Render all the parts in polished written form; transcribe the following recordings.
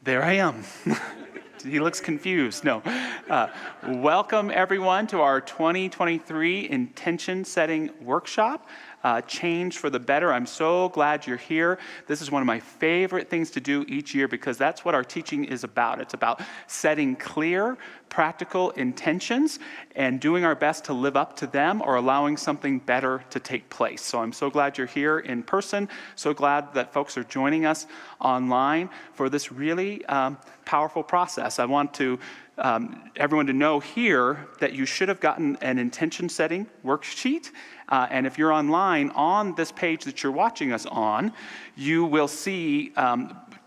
There I am. He looks confused. No. Welcome, everyone, to our 2023 Intention Setting Workshop. Change for the better. I'm so glad you're here. This is one of my favorite things to do each year because that's what our teaching is about. It's about setting clear, practical intentions and doing our best to live up to them or allowing something better to take place. So I'm so glad you're here in person. So glad that folks are joining us online for this really powerful process. I want to everyone to know here that you should have gotten an intention setting worksheet. And if you're online, on this page that you're watching us on, you will see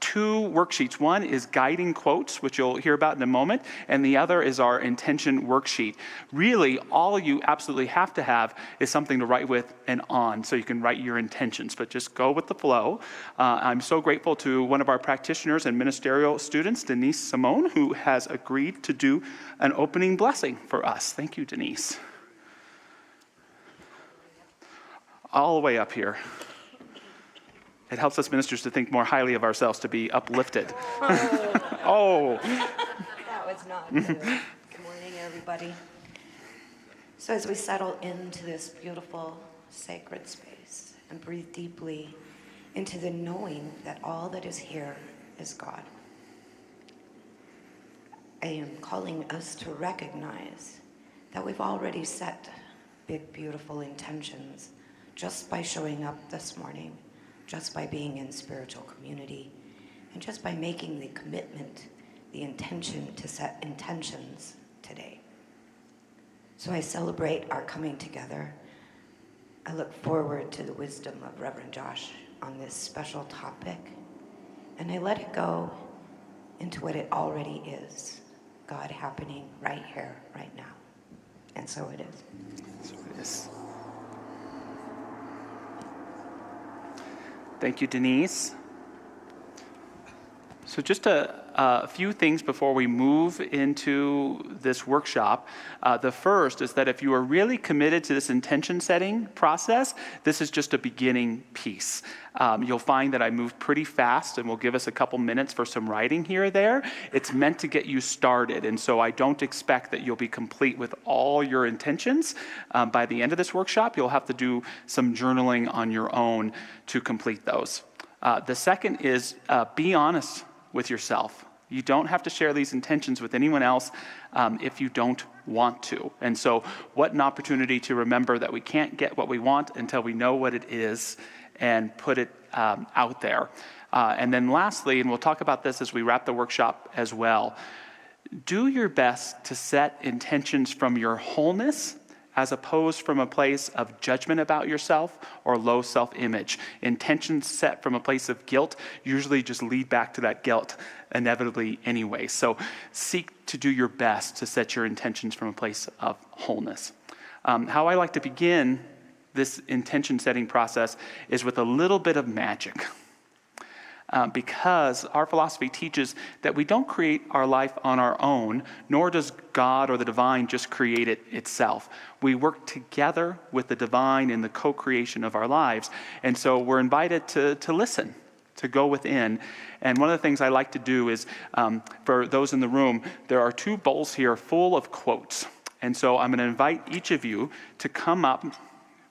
two worksheets. One is guiding quotes, which you'll hear about in a moment, and the other is our intention worksheet. Really, all you absolutely have to have is something to write with and on, so you can write your intentions, but just go with the flow. I'm so grateful to one of our practitioners and ministerial students, Denise Simone, who has agreed to do an opening blessing for us. Thank you, Denise. All the way up here. It helps us ministers to think more highly of ourselves, to be uplifted. Oh. That was not good. Good morning, everybody. So as we settle into this beautiful, sacred space and breathe deeply into the knowing that all that is here is God, I am calling us to recognize that we've already set big, beautiful intentions just by showing up this morning, just by being in spiritual community, and just by making the commitment, the intention to set intentions today. So I celebrate our coming together. I look forward to the wisdom of Reverend Josh on this special topic, and I let it go into what it already is, God happening right here, right now. And so it is. So it is. Thank you, Denise. So just a few things before we move into this workshop. The first is that if you are really committed to this intention setting process, this is just a beginning piece. You'll find that I moved pretty fast and will give us a couple minutes for some writing here or there. It's meant to get you started, and so I don't expect that you'll be complete with all your intentions. By the end of this workshop, you'll have to do some journaling on your own to complete those. The second is be honest with yourself. You don't have to share these intentions with anyone else if you don't want to. And so what an opportunity to remember that we can't get what we want until we know what it is and put it out there. And then lastly, and we'll talk about this as we wrap the workshop as well, do your best to set intentions from your wholeness as opposed from a place of judgment about yourself or low self-image. Intentions set from a place of guilt usually just lead back to that guilt inevitably anyway. So seek to do your best to set your intentions from a place of wholeness. How I like to begin this intention setting process is with a little bit of magic. Because our philosophy teaches that we don't create our life on our own, nor does God or the divine just create it itself. We work together with the divine in the co-creation of our lives. And so we're invited to listen, to go within. And one of the things I like to do is, for those in the room, there are two bowls here full of quotes. And so I'm going to invite each of you to come up,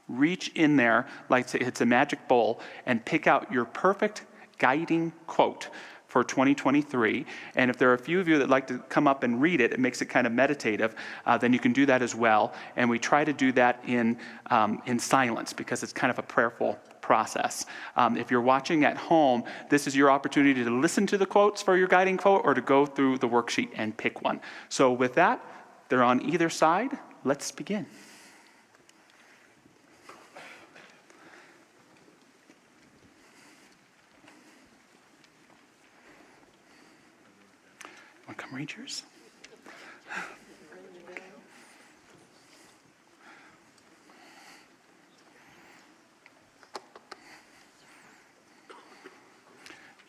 reach in there like it's a magic bowl, and pick out your perfect guiding quote for 2023. And if there are a few of you that like to come up and read it, it makes it kind of meditative, then you can do that as well. And we try to do that in silence because it's kind of a prayerful process. If you're watching at home, this is your opportunity to listen to the quotes for your guiding quote or to go through the worksheet and pick one. So with that, they're on either side. Let's begin. Want to come read yours?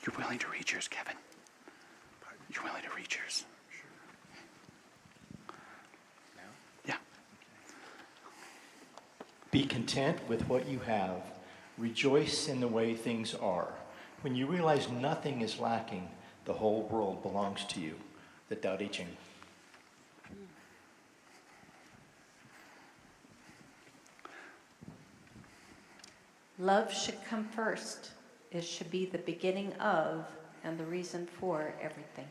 You're willing to read yours, Kevin? You're willing to read yours? Yeah. Be content with what you have. Rejoice in the way things are. When you realize nothing is lacking, The whole world belongs to you. The Tao Te Ching. Love should come first. It should be the beginning of and the reason for everything.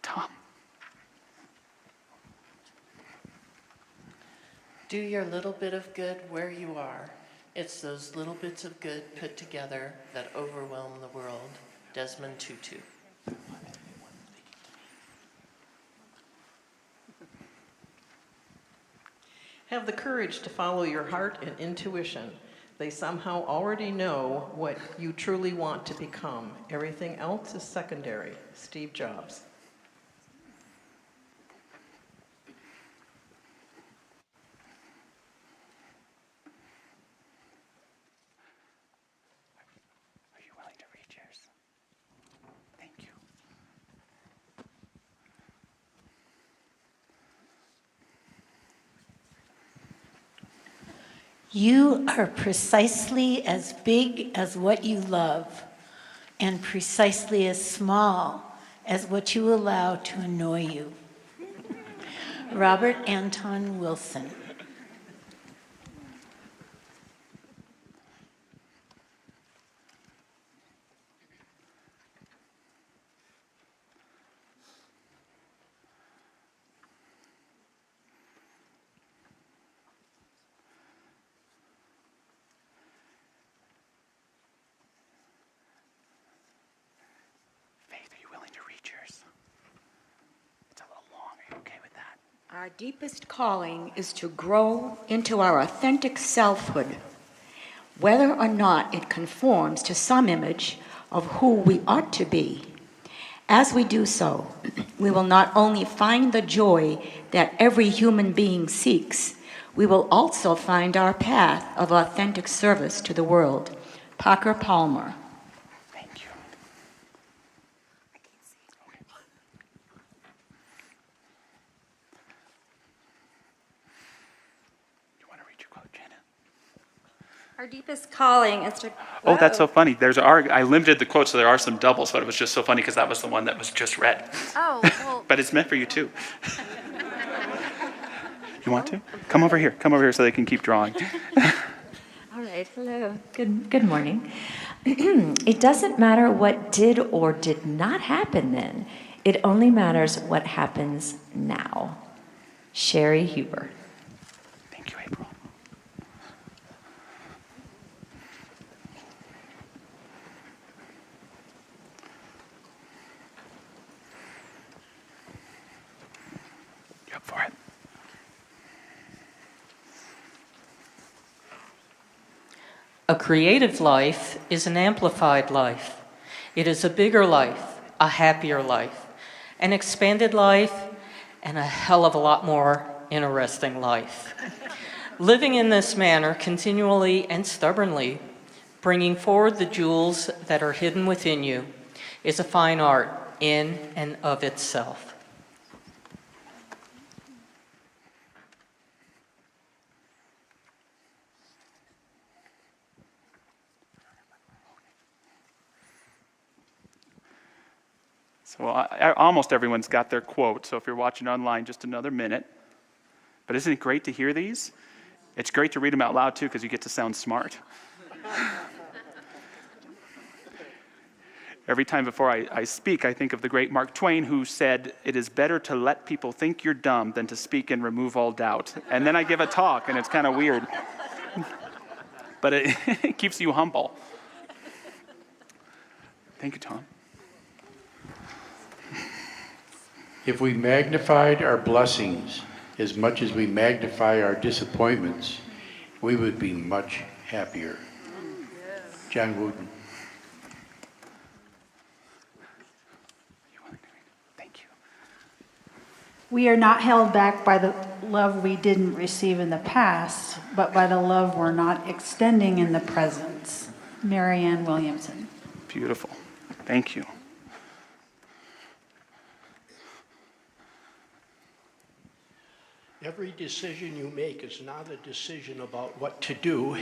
Tom. Do your little bit of good where you are. It's those little bits of good put together that overwhelm the world. Desmond Tutu. Have the courage to follow your heart and intuition. They somehow already know what you truly want to become. Everything else is secondary. Steve Jobs. Are you willing to read yours? Thank you. You are precisely as big as what you love, and precisely as small as what you allow to annoy you. Robert Anton Wilson. Our deepest calling is to grow into our authentic selfhood, whether or not it conforms to some image of who we ought to be. As we do so, we will not only find the joy that every human being seeks, we will also find our path of authentic service to the world. Parker Palmer. Thank you. You want to read your quote, Jenna? Our deepest calling is to... Oh, that's so funny. I limited the quotes, so there are some doubles, but it was just so funny because that was the one that was just read. Oh, well... But it's meant for you, too. You want to? Come over here so they can keep drawing. All right, hello. Good morning. It doesn't matter what did or did not happen then. It only matters what happens now. Sherry Huber. Thank you, April. You up for it? A creative life is an amplified life. It is a bigger life, a happier life, an expanded life, and a hell of a lot more interesting life. Living in this manner continually and stubbornly, bringing forward the jewels that are hidden within you, is a fine art in and of itself. So almost everyone's got their quote, so if you're watching online, just another minute. But isn't it great to hear these? It's great to read them out loud, too, because you get to sound smart. Every time before I speak, I think of the great Mark Twain, who said, "It is better to let people think you're dumb than to speak and remove all doubt." And then I give a talk, and it's kind of weird. But it keeps you humble. Thank you, Tom. If we magnified our blessings as much as we magnify our disappointments, we would be much happier. John Wooden. Thank you. We are not held back by the love we didn't receive in the past, but by the love we're not extending in the present. Marianne Williamson. Beautiful. Thank you. Every decision you make is not a decision about what to do.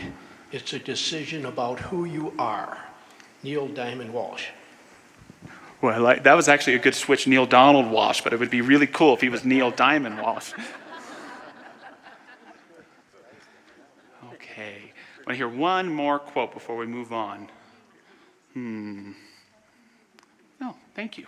It's a decision about who you are. Neil Diamond Walsh. Well, that was actually a good switch, Neil Donald Walsh, but it would be really cool if he was Neil Diamond Walsh. Okay. I want to hear one more quote before we move on. No, thank you.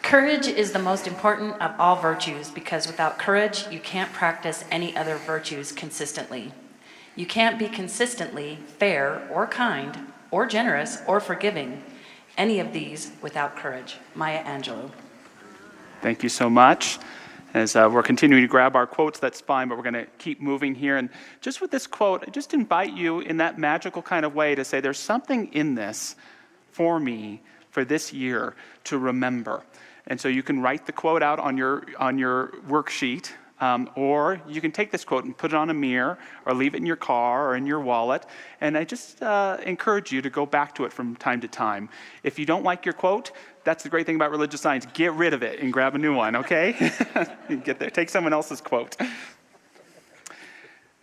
Courage is the most important of all virtues because without courage, you can't practice any other virtues consistently. You can't be consistently fair or kind or generous or forgiving, any of these without courage. Maya Angelou. Thank you so much. As we're continuing to grab our quotes, that's fine, but we're going to keep moving here. And just with this quote, I just invite you in that magical kind of way to say, there's something in this for me for this year to remember. And so you can write the quote out on your worksheet, or you can take this quote and put it on a mirror, or leave it in your car or in your wallet. And I just encourage you to go back to it from time to time. If you don't like your quote, that's the great thing about religious science. Get rid of it and grab a new one, okay? Get there. Take someone else's quote.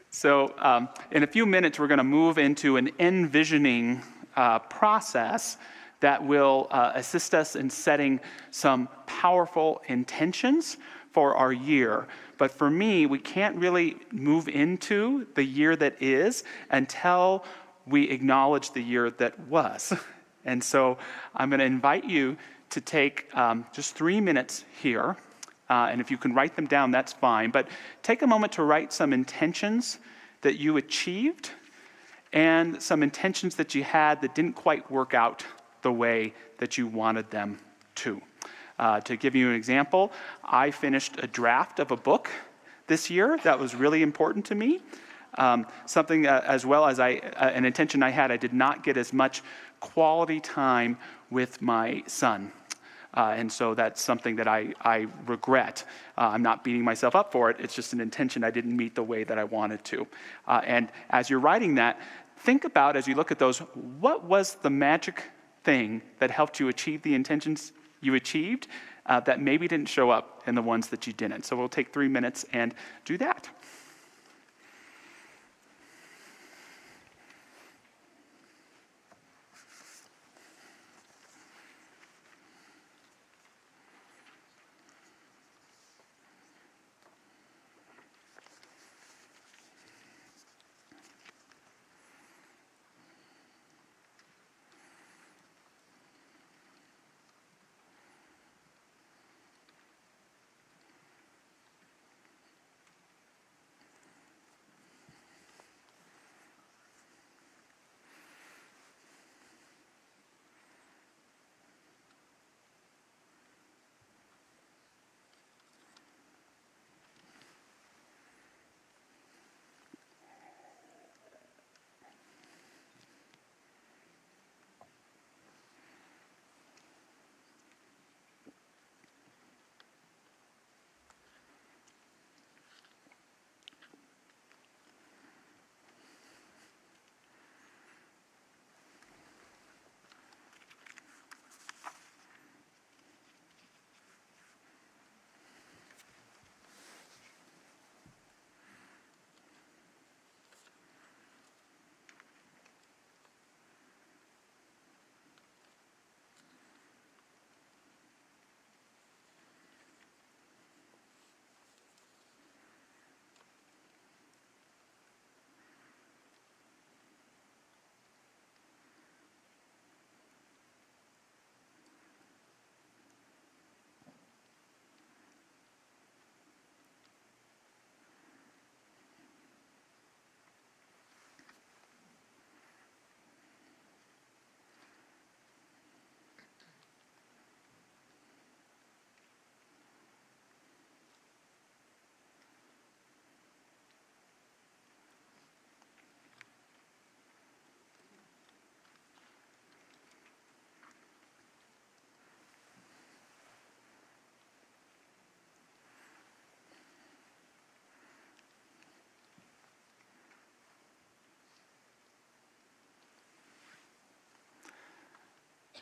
So in a few minutes, we're going to move into an envisioning process that will assist us in setting some powerful intentions for our year. But for me, we can't really move into the year that is until we acknowledge the year that was. And so I'm going to invite you to take just 3 minutes here. And if you can write them down, that's fine. But take a moment to write some intentions that you achieved and some intentions that you had that didn't quite work out the way that you wanted them to. To give you an example, I finished a draft of a book this year that was really important to me. Something as well as an intention I had, I did not get as much quality time with my son. And so that's something that I regret. I'm not beating myself up for it. It's just an intention I didn't meet the way that I wanted to. And as you're writing that, think about, as you look at those, what was the magic thing that helped you achieve the intentions you achieved that maybe didn't show up in the ones that you didn't. So we'll take 3 minutes and do that.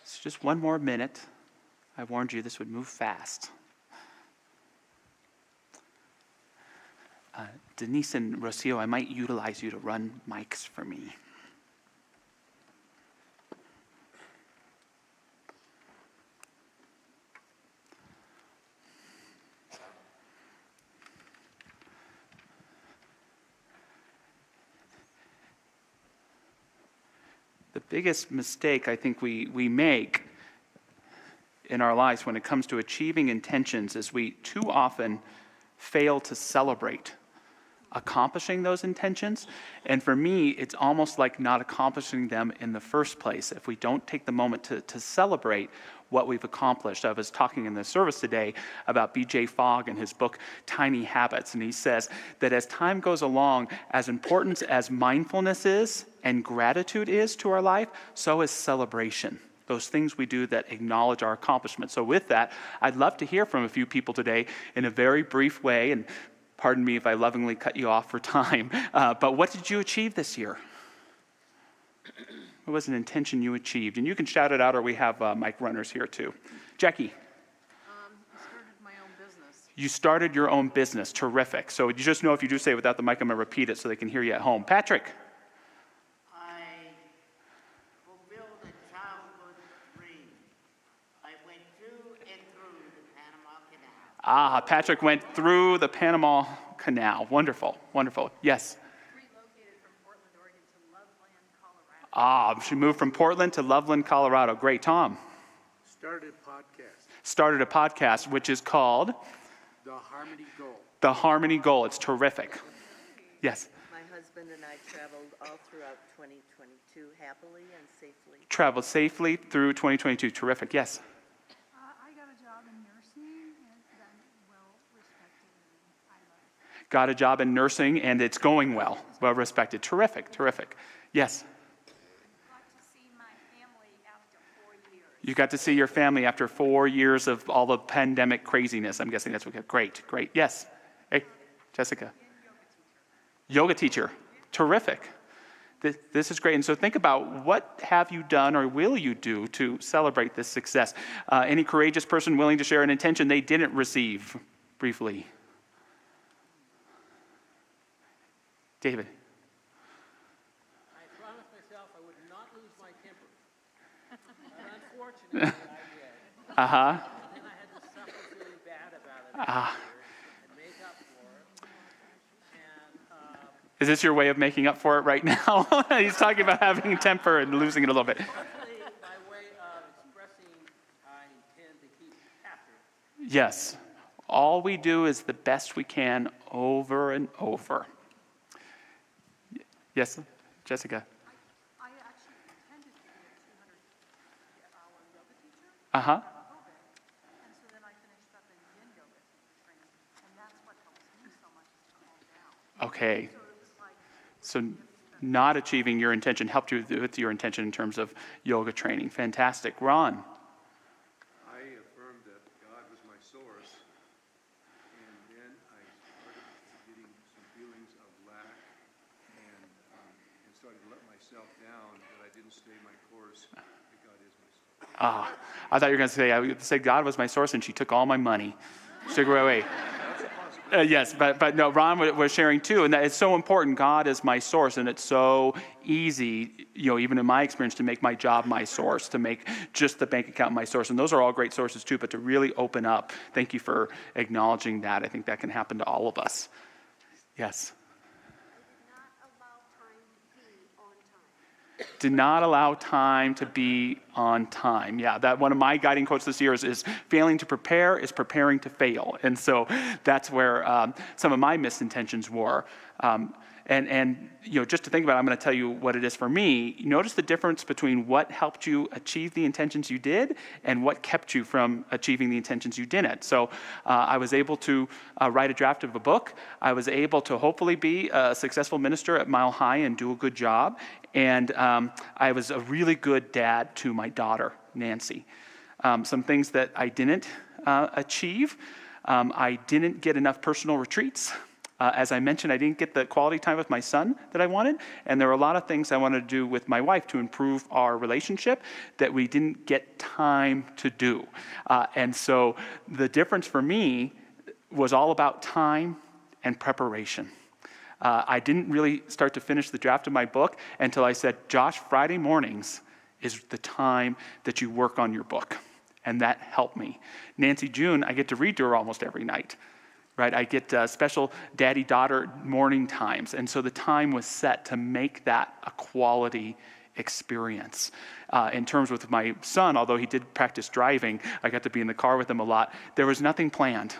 So just one more minute. I warned you this would move fast. Denise and Rocio, I might utilize you to run mics for me. The biggest mistake I think we make in our lives when it comes to achieving intentions is we too often fail to celebrate accomplishing those intentions. And for me, it's almost like not accomplishing them in the first place if we don't take the moment to celebrate what we've accomplished. I was talking in the service today about B.J. Fogg and his book, Tiny Habits, and he says that as time goes along, as important as mindfulness is and gratitude is to our life, so is celebration. Those things we do that acknowledge our accomplishments. So with that, I'd love to hear from a few people today in a very brief way, and pardon me if I lovingly cut you off for time, but what did you achieve this year? What was an intention you achieved? And you can shout it out, or we have mic runners here too. Jackie. I started my own business. You started your own business. Terrific. So you just know if you do say it without the mic, I'm going to repeat it so they can hear you at home. Patrick. I fulfilled a childhood dream. I went through and through the Panama Canal. Patrick went through the Panama Canal. Wonderful. Wonderful. Yes. She moved from Portland to Loveland, Colorado. Great. Tom? Started a podcast, which is called? The Harmony Goal. The Harmony Goal. It's terrific. Yes? My husband and I traveled all throughout 2022 happily and safely. Traveled safely through 2022. Terrific. Yes? I got a job in nursing and I'm well respected and I love it. Got a job in nursing and it's going well. Well respected. Terrific. Terrific. Yes? You got to see your family after 4 years of all the pandemic craziness. I'm guessing that's what. Great, great. Yes. Hey, Jessica. Yoga teacher. Terrific. This is great. And so think about what have you done or will you do to celebrate this success? Any courageous person willing to share an intention they didn't receive? Briefly. David. I promised myself I would not lose my temper. Unfortunately, I did. Uh-huh. And then I had to suffer really bad about it and make up for it. And, Is this your way of making up for it right now? He's talking about having temper and losing it a little bit. by way of expressing I intend to keep after it. Yes. All we do is the best we can over and over. Yes, Jessica. I actually intended to be a 200-hour yoga teacher. Uh-huh. And so then I finished up in yin yoga training, and that's what helps me so much is to calm down. Okay. So it was like, So not achieving your intention helped you with your intention in terms of yoga training. Fantastic. Ron. I affirmed that God was my source, and then I started getting some feelings of lack and started to let myself down that I didn't stay my course, that God is my source. I thought you were going to say, I would say God was my source and she took all my money. She took it away. Yes, but no, Ron was sharing too, and that it's so important. God is my source, and it's so easy, even in my experience, to make my job my source, to make just the bank account my source, and those are all great sources too, but to really open up, thank you for acknowledging that. I think that can happen to all of us. Yes? Did not allow time to be on time. Yeah, that one of my guiding quotes this year is failing to prepare is preparing to fail. And so that's where some of my misintentions were. And just to think about it, I'm going to tell you what it is for me. Notice the difference between what helped you achieve the intentions you did and what kept you from achieving the intentions you didn't. So I was able to write a draft of a book. I was able to hopefully be a successful minister at Mile High and do a good job. And I was a really good dad to my daughter, Nancy. Some things that I didn't achieve. I didn't get enough personal retreats. As I mentioned, I didn't get the quality time with my son that I wanted, and there were a lot of things I wanted to do with my wife to improve our relationship that we didn't get time to do. And so the difference for me was all about time and preparation. I didn't really start to finish the draft of my book until I said, Josh, Friday mornings is the time that you work on your book. And that helped me. Nancy June, I get to read to her almost every night. Right? I get special daddy-daughter morning times. And so the time was set to make that a quality experience. In terms with my son, although he did practice driving, I got to be in the car with him a lot. There was nothing planned.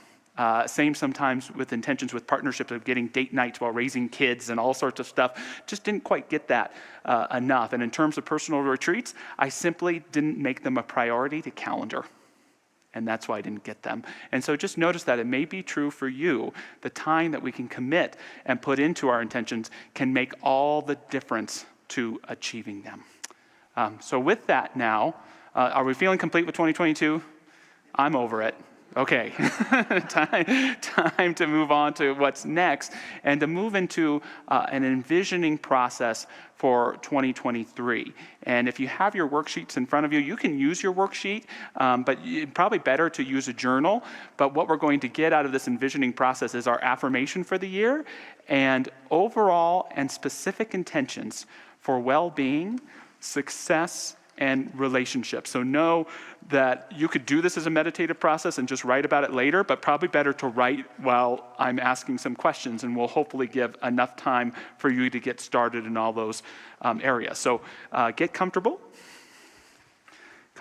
Same sometimes with intentions with partnerships of getting date nights while raising kids and all sorts of stuff. Just didn't quite get that enough. And in terms of personal retreats, I simply didn't make them a priority to calendar. And that's why I didn't get them. And so just notice that it may be true for you. The time that we can commit and put into our intentions can make all the difference to achieving them. So with that now, are we feeling complete with 2022? I'm over it. Okay, time to move on to what's next and to move into an envisioning process for 2023. And if you have your worksheets in front of you, you can use your worksheet, but probably better to use a journal. But what we're going to get out of this envisioning process is our affirmation for the year and overall and specific intentions for well-being, success, and relationships. So know that you could do this as a meditative process and just write about it later, but probably better to write while I'm asking some questions, and we'll hopefully give enough time for you to get started in all those areas. So get comfortable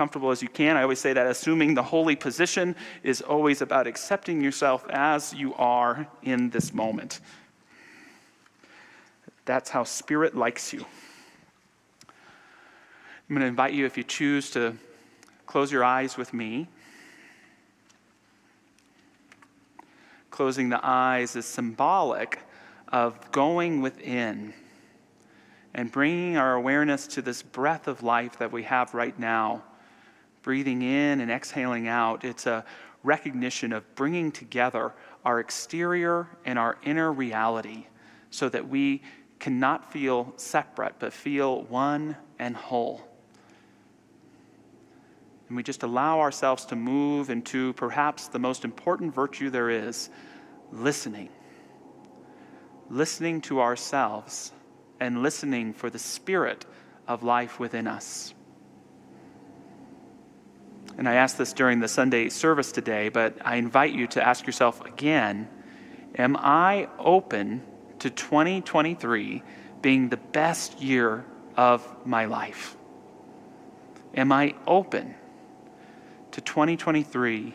as you can. I always say that assuming the holy position is always about accepting yourself as you are in this moment. That's how Spirit likes you. I'm going to invite you, if you choose, to close your eyes with me. Closing the eyes is symbolic of going within and bringing our awareness to this breath of life that we have right now. Breathing in and exhaling out. It's a recognition of bringing together our exterior and our inner reality so that we cannot feel separate, but feel one and whole. And we just allow ourselves to move into perhaps the most important virtue there is, listening. Listening to ourselves and listening for the spirit of life within us. And I asked this during the Sunday service today, but I invite you to ask yourself again, am I open to 2023 being the best year of my life? Am I open to 2023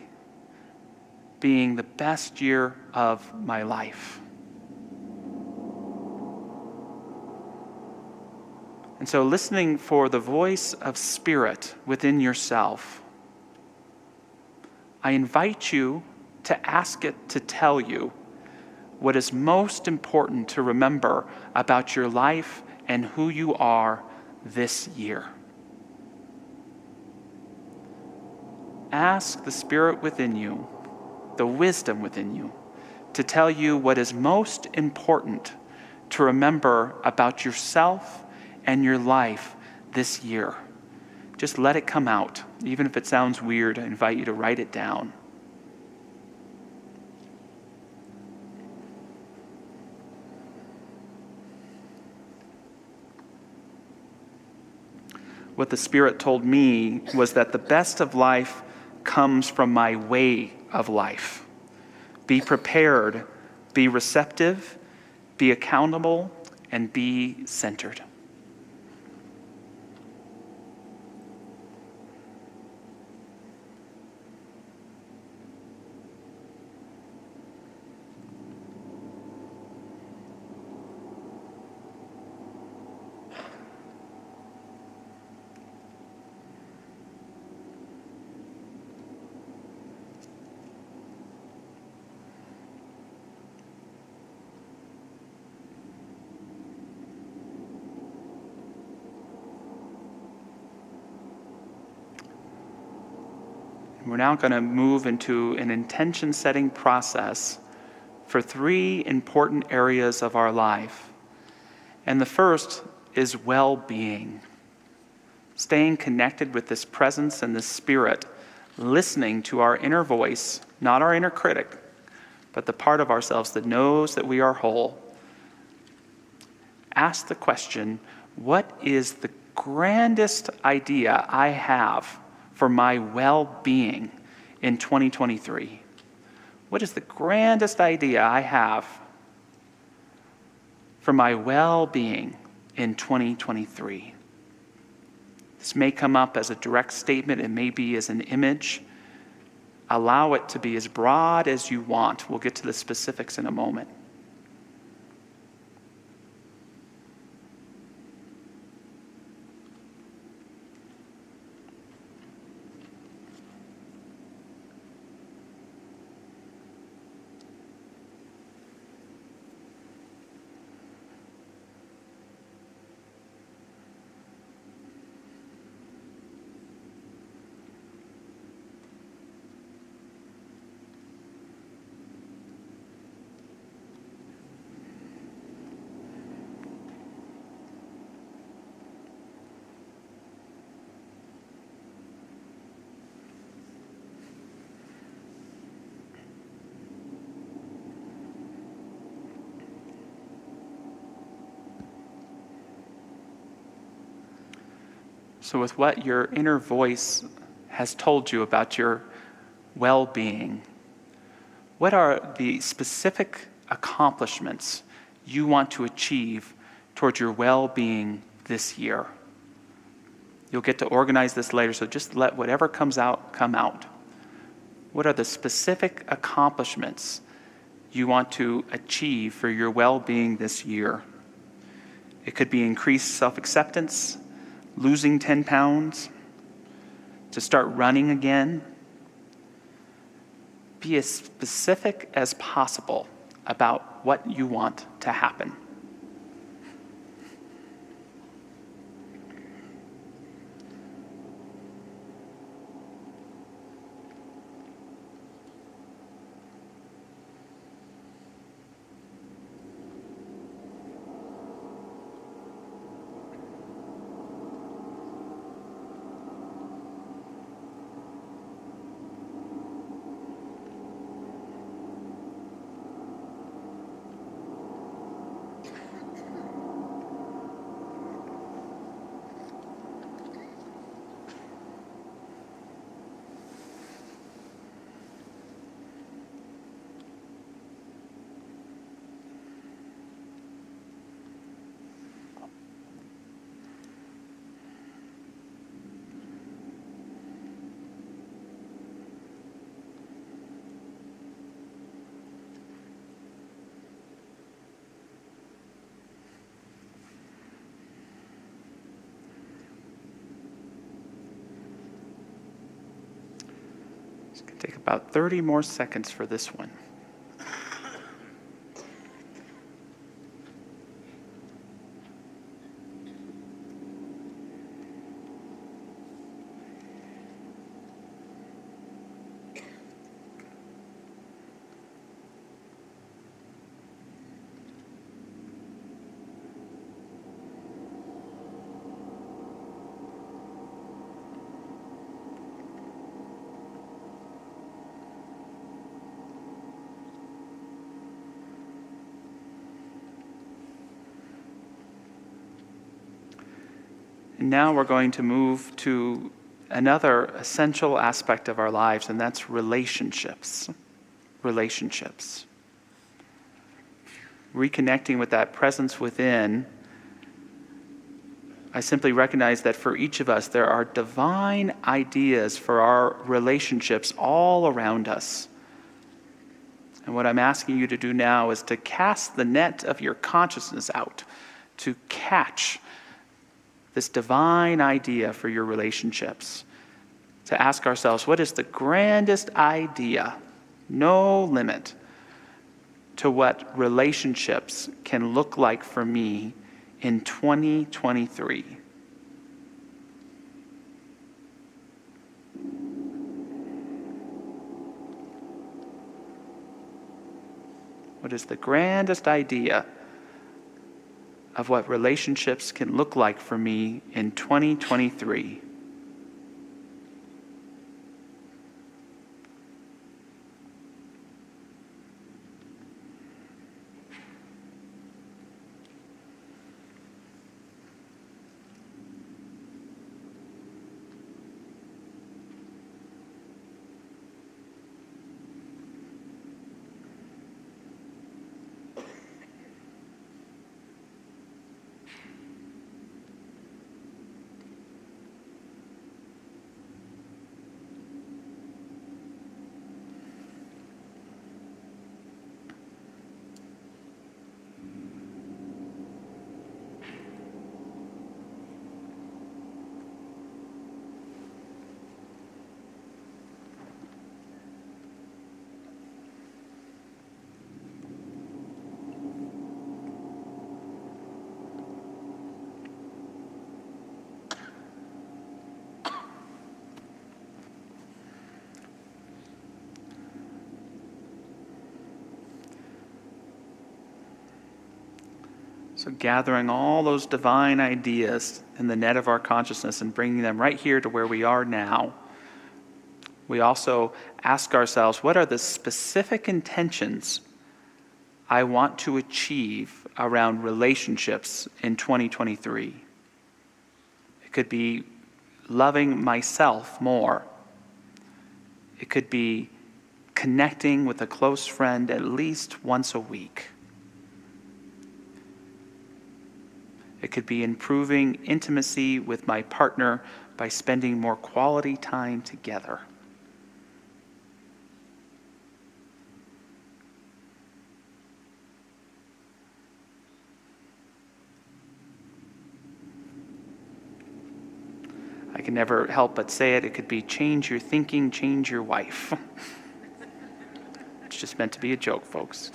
being the best year of my life? And so listening for the voice of Spirit within yourself, I invite you to ask it to tell you what is most important to remember about your life and who you are this year. Ask the Spirit within you, the wisdom within you, to tell you what is most important to remember about yourself and your life this year. Just let it come out. Even if it sounds weird, I invite you to write it down. What the Spirit told me was that the best of life comes from my way of life. Be prepared, be receptive, be accountable, and be centered. We're now going to move into an intention setting process for 3 important areas of our life. And the first is well-being. Staying connected with this presence and this Spirit, listening to our inner voice, not our inner critic, but the part of ourselves that knows that we are whole, ask the question, what is the grandest idea I have for my well-being in 2023? What is the grandest idea I have for my well-being in 2023? This may come up as a direct statement, it may be as an image. Allow it to be as broad as you want. We'll get to the specifics in a moment. So with what your inner voice has told you about your well-being, what are the specific accomplishments you want to achieve towards your well-being this year? You'll get to organize this later, so just let whatever comes out come out. What are the specific accomplishments you want to achieve for your well-being this year? It could be increased self-acceptance, losing 10 pounds, to start running again. Be as specific as possible about what you want to happen. It's going to take about 30 more seconds for this one. And now we're going to move to another essential aspect of our lives, and that's relationships. Relationships. Reconnecting with that presence within, I simply recognize that for each of us, there are divine ideas for our relationships all around us. And what I'm asking you to do now is to cast the net of your consciousness out, to catch this divine idea for your relationships. To ask ourselves, what is the grandest idea, no limit, to what relationships can look like for me in 2023? What is the grandest idea of what relationships can look like for me in 2023? So gathering all those divine ideas in the net of our consciousness and bringing them right here to where we are now. We also ask ourselves, what are the specific intentions I want to achieve around relationships in 2023? It could be loving myself more. It could be connecting with a close friend at least once a week. It could be improving intimacy with my partner by spending more quality time together. I can never help but say it. It could be change your thinking, change your wife. It's just meant to be a joke, folks.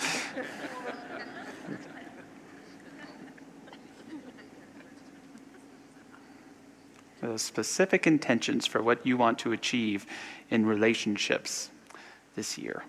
Those specific intentions for what you want to achieve in relationships this year.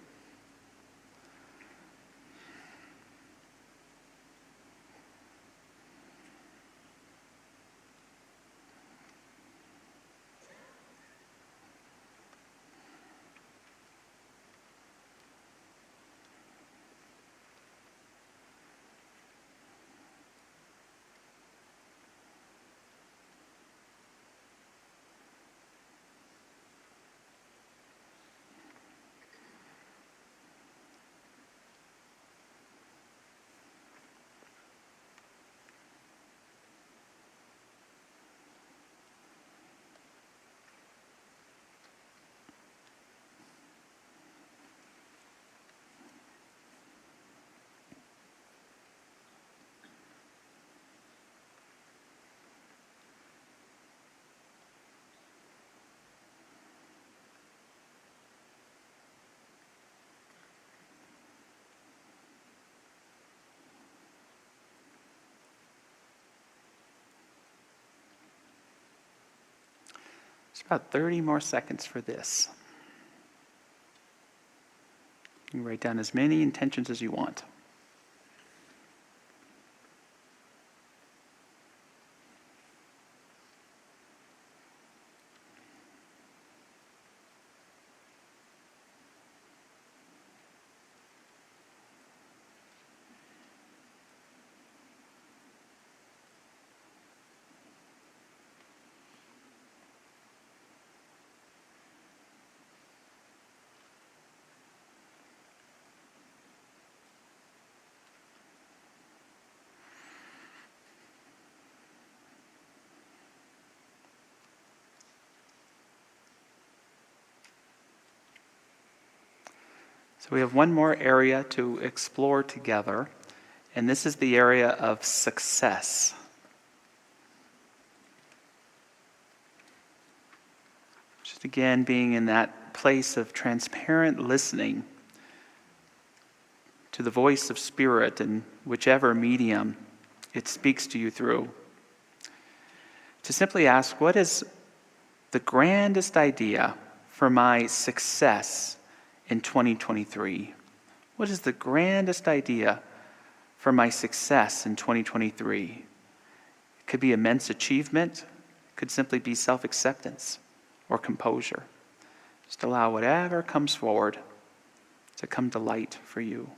It's about 30 more seconds for this. You can write down as many intentions as you want. So we have one more area to explore together, and this is the area of success. Just again, being in that place of transparent listening to the voice of spirit in whichever medium it speaks to you through. To simply ask, what is the grandest idea for my success in 2023? What is the grandest idea for my success in 2023? It could be immense achievement. It could simply be self-acceptance or composure. Just allow whatever comes forward to come to light for you.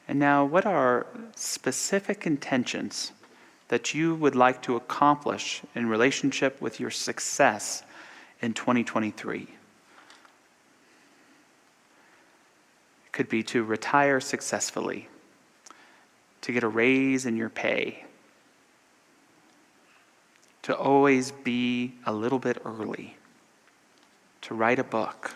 And now, what are specific intentions that you would like to accomplish in relationship with your success in 2023. It could be to retire successfully, to get a raise in your pay, to always be a little bit early, to write a book,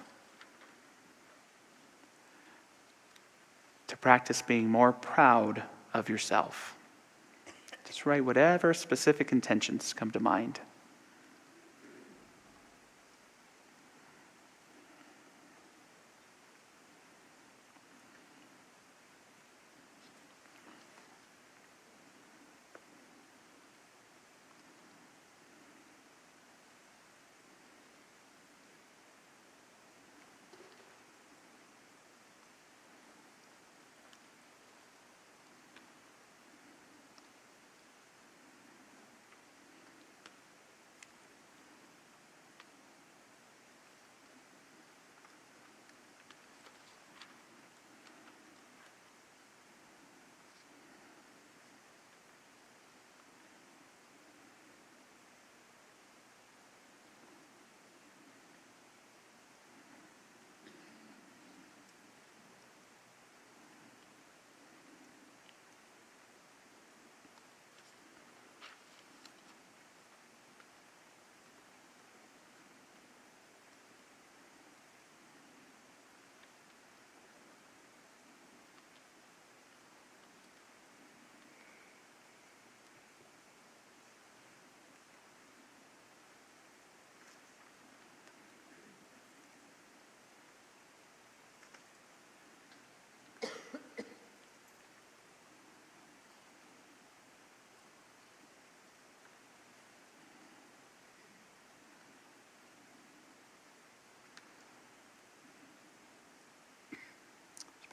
to practice being more proud of yourself. Just write whatever specific intentions come to mind.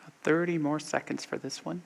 About 30 more seconds for this one.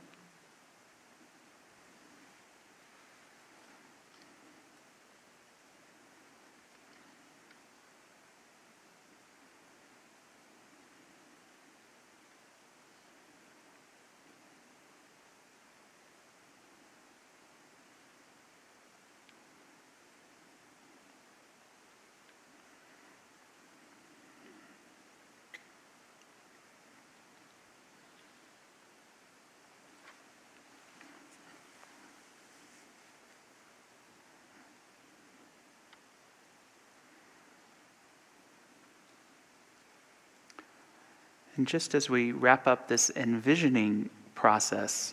And just as we wrap up this envisioning process,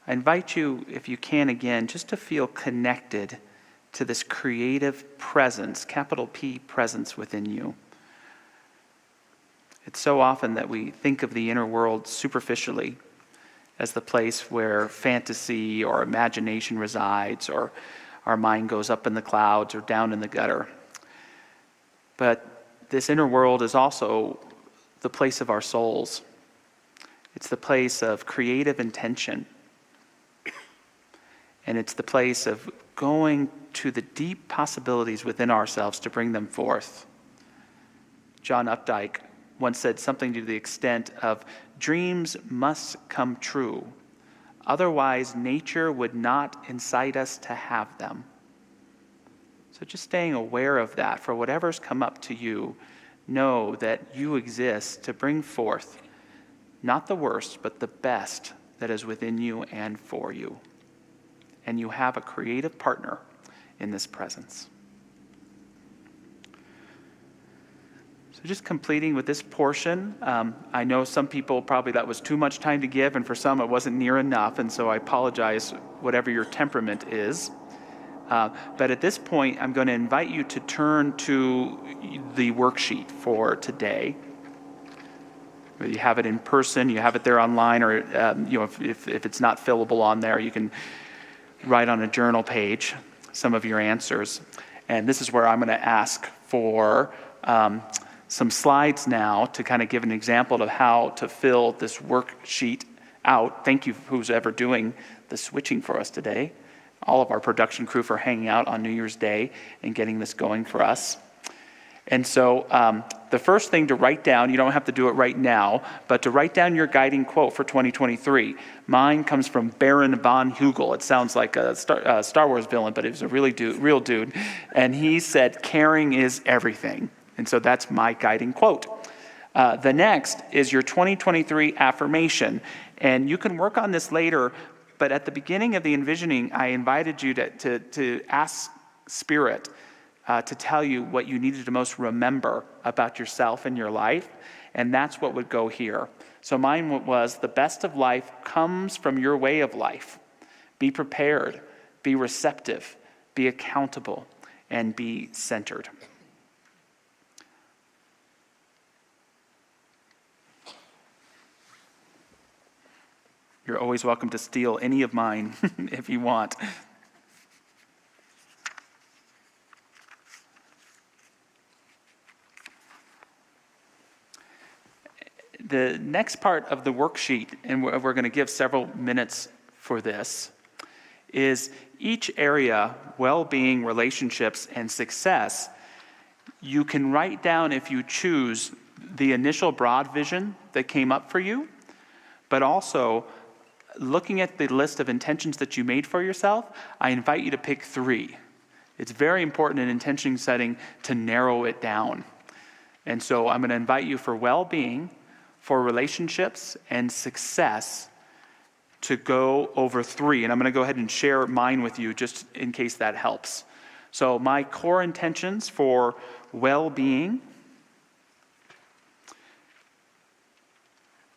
I invite you, if you can again, just to feel connected to this creative presence, capital P presence within you. It's so often that we think of the inner world superficially as the place where fantasy or imagination resides, or our mind goes up in the clouds or down in the gutter. But this inner world is also the place of our souls. It's the place of creative intention. And it's the place of going to the deep possibilities within ourselves to bring them forth. John Updike once said something to the extent of, dreams must come true. Otherwise, nature would not incite us to have them. So just staying aware of that, for whatever's come up to you, know that you exist to bring forth not the worst, but the best that is within you and for you. And you have a creative partner in this presence. So just completing with this portion, I know some people probably that was too much time to give, and for some it wasn't near enough, and so I apologize, whatever your temperament is. But at this point, I'm going to invite you to turn to the worksheet for today. You have it in person, you have it there online, or if it's not fillable on there, you can write on a journal page some of your answers. And this is where I'm going to ask for some slides now to kind of give an example of how to fill this worksheet out. Thank you, who's ever doing the switching for us today. All of our production crew for hanging out on New Year's Day and getting this going for us. And so the first thing to write down, you don't have to do it right now, but to write down your guiding quote for 2023. Mine comes from Baron von Hugel. It sounds like a Star Wars villain, but it was a real dude. And he said, caring is everything. And so that's my guiding quote. The next is your 2023 affirmation. And you can work on this later, but at the beginning of the envisioning, I invited you to ask Spirit to tell you what you needed to most remember about yourself and your life, and that's what would go here. So mine was, the best of life comes from your way of life. Be prepared, be receptive, be accountable, and be centered. You're always welcome to steal any of mine if you want. The next part of the worksheet, and we're going to give several minutes for this, is each area, well-being, relationships, and success, you can write down, if you choose, the initial broad vision that came up for you, but also looking at the list of intentions that you made for yourself, I invite you to pick 3. It's very important in intention setting to narrow it down. And so I'm going to invite you for well-being, for relationships, and success to go over 3. And I'm going to go ahead and share mine with you just in case that helps. So my core intentions for well-being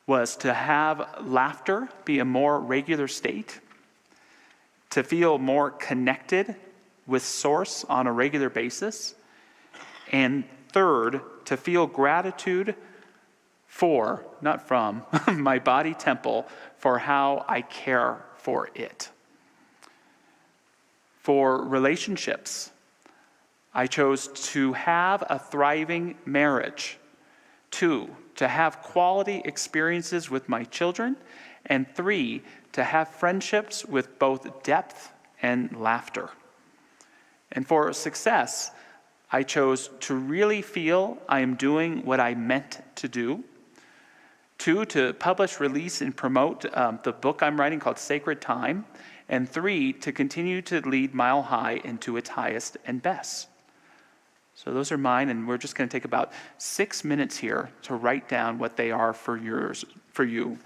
was to have laughter be a more regular state, to feel more connected with Source on a regular basis, and third, to feel gratitude for, not from, my body temple for how I care for it. For relationships, I chose to have a thriving marriage. 2, to have quality experiences with my children. And 3, to have friendships with both depth and laughter. And for success, I chose to really feel I am doing what I meant to do. 2, to publish, release, and promote the book I'm writing called Sacred Time. And 3, to continue to lead Mile High into its highest and best. So those are mine, and we're just going to take about 6 minutes here to write down what they are for you.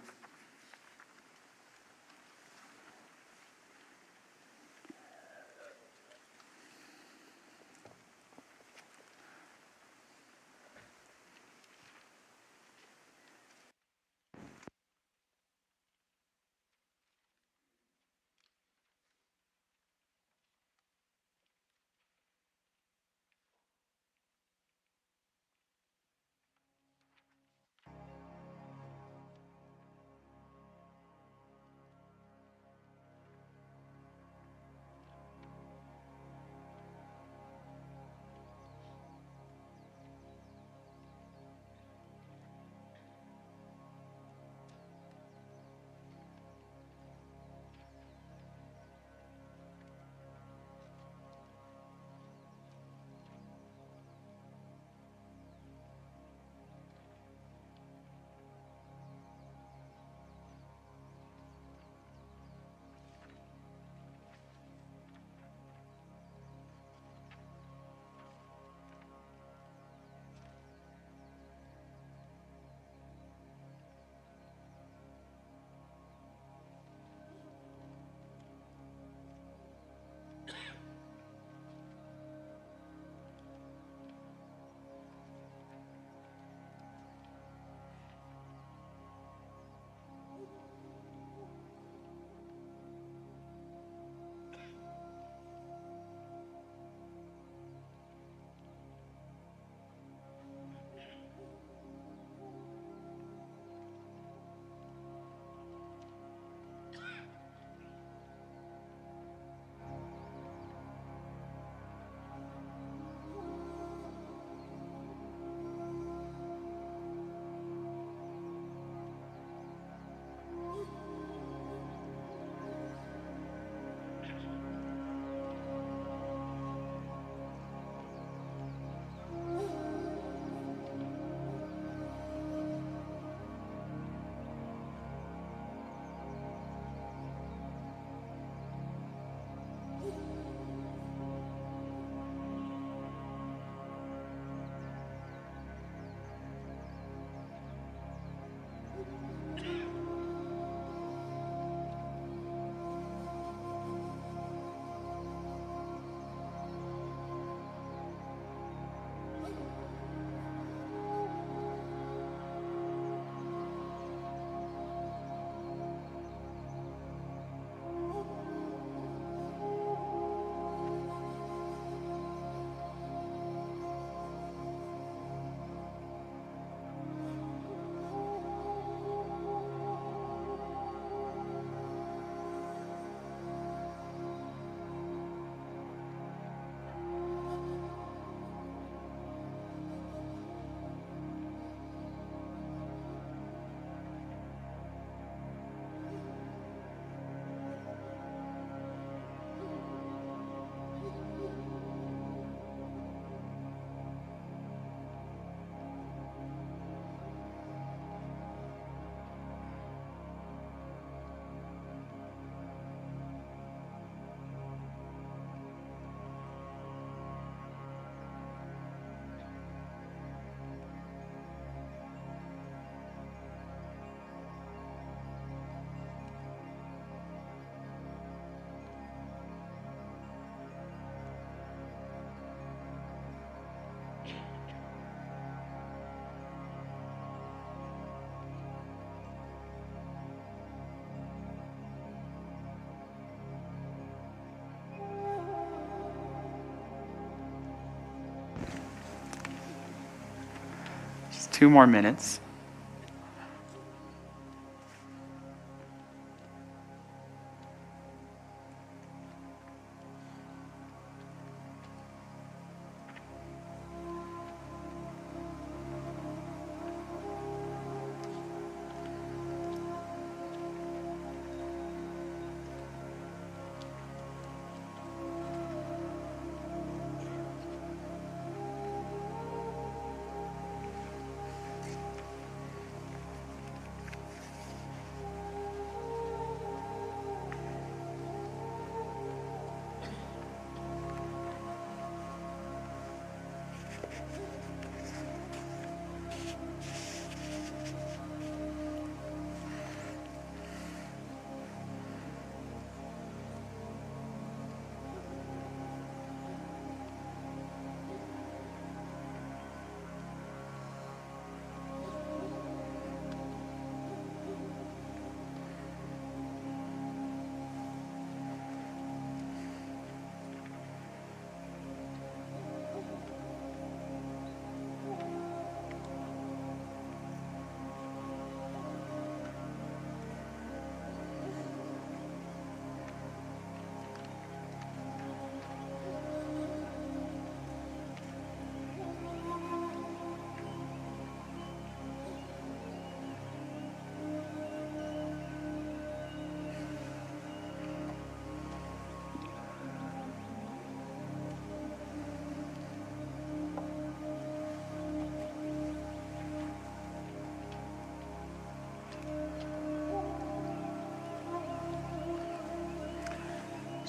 Just 2 more minutes.